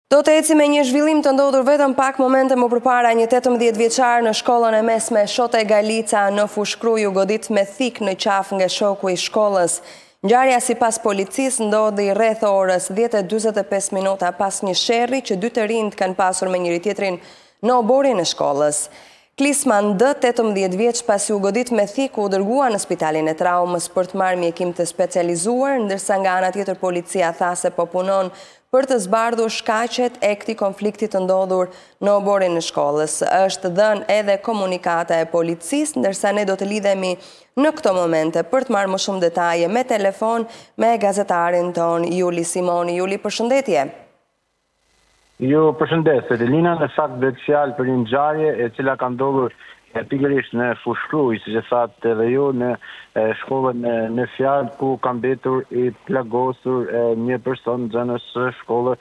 Do të eci me një zhvillim të ndodhur vetëm pak momente më përpara. Një 18 vjeçar në shkollën e mesme Shote Galica në Fushkruj u godit me thik në qaf nga shoku i shkollës. Ngjarja sipas policisë ndodhi rreth orës 10:45 minuta pas një sherrri që dy të rinjt kanë pasur me njëri tjetrin në oborin e shkollës. Klisman D, 18 vjeç, pasi u godit me thik, u dërgua në spitalin e traumës për të marrë mjekim të specializuar, ndërsa nga ana tjetër policia tha se po punon për të zbardhur shkaqet e këtij konflikti të ndodhur në oborin e shkollës. Është dhënë edhe komunikata e policisë, ndërsa ne do të lidhemi në këto momente për të marrë më shumë detaje me telefon me gazetarin ton Juli Simoni. Juli, përshëndetje. Jo, përshëndetje. Lina, në fakt bëhet fjalë për një ngjarje e cila ka ndodhur pikërisht në Fushkruj, siç e thatë edhe ju, në shkollën në fjalë ku ka mbetur i plagosur një person nxënës së shkollës,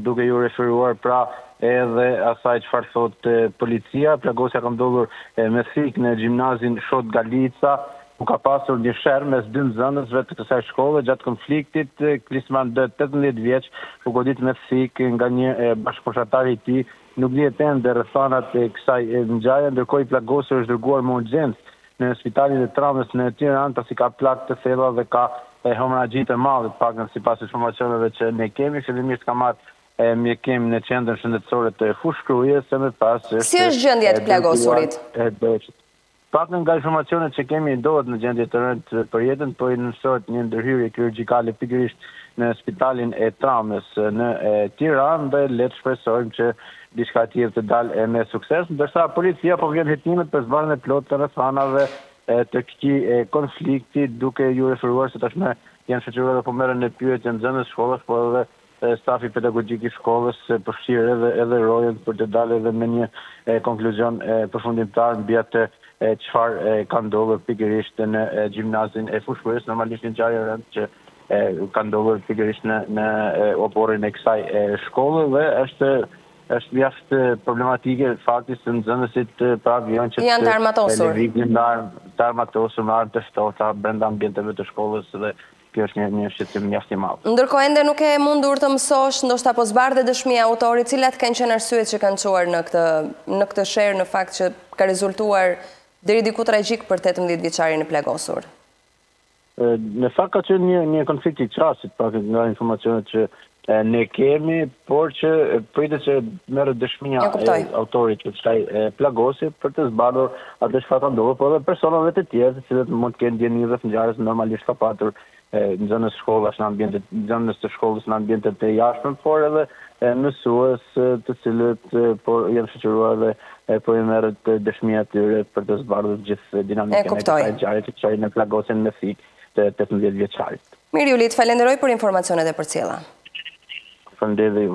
duke ju referuar pra edhe asaj çfarë thot policia. Plagosja ka ndodhur me thik në gjimnazin Shot Galica, ku ka pasur një sherr mes dy nxënësve të kësaj shkolle. Gjatë konfliktit, Klisman D, 18 vjeç, u godit me thik nga një bashkëpunëtar i tij. Nuk dihet ende rrethanat e kësaj ngjarje, ndërkohë i plagosur është dërguar me urgjencë në spitalin e traumës në Tiranë, pasi ka plagë të thella dhe ka hemorragji të madhe, paktën sipas informacioneve që ne kemi. Fillimisht ka marrë mjekim në qendrën shëndetësore të Fushkrujës, më pas si është gjendja e plagosurit? Paktën nga informacionet që kemi, ndodhet në gjendje të rëndë për jetën, po i nënshtrohet një ndërhyrje kirurgjikale pikërisht në spitalin e traumës në Tiranë, dhe le të shpresojmë që diçka tjetër të dalë me sukses, ndërsa policia po vjen hetimet për zbardhjen e plotë të rrethanave të këtij konflikti, duke ju referuar se tashmë janë shoqëruar dhe po merren në pyetje nxënës shkollës, po edhe stafi pedagogjik i shkollës përfshirë edhe rojën për të dalë edhe me një konkluzion përfundimtar mbi atë çfarë ka ndodhur pikërisht në gjimnazin e Fushkrujës. Normalisht një ngjarje e rëndë që ka ndodhur pikërisht në oborin e kësaj shkolle, dhe është mjaft problematike fakti se nxënësit janë që janë të armatosur. Të armatosur me armë të ftohta brenda ambienteve të shkollës, dhe kjo është një shqetësim mjaft i madh. Ndërkohë ende nuk e mundur të mësosh, ndoshta po zbardhe dëshmia e autorit, cilat kanë qenë arsyet që kanë çuar në këtë sherr, në fakt që ka rezultuar deri diku tragjik për 18 vjeçarin e plagosur? Në fakt ka qenë një konflikt i çastit, pak nga informacionet që ne kemi, por që pritet që merret dëshmia e autorit të kësaj plagosje për të zbardhur atë çfarë ka ndodhur, por edhe personave të tjerë, të cilët mund të kenë ndjenjë rreth ngjarjes. Normalisht ka patur nxënës të shkollës në ambientet e jashtëm, por edhe mësues të cilët janë shoqëruar dhe po i merret dëshmia e tyre për të zbardhur gjithë dinamikën e kësaj ngjarje që çoi në plagosjen me thik të 18 vjeçarit. Mirë, Juli, të falenderoj për informacionet e përcjella. Faleminderit.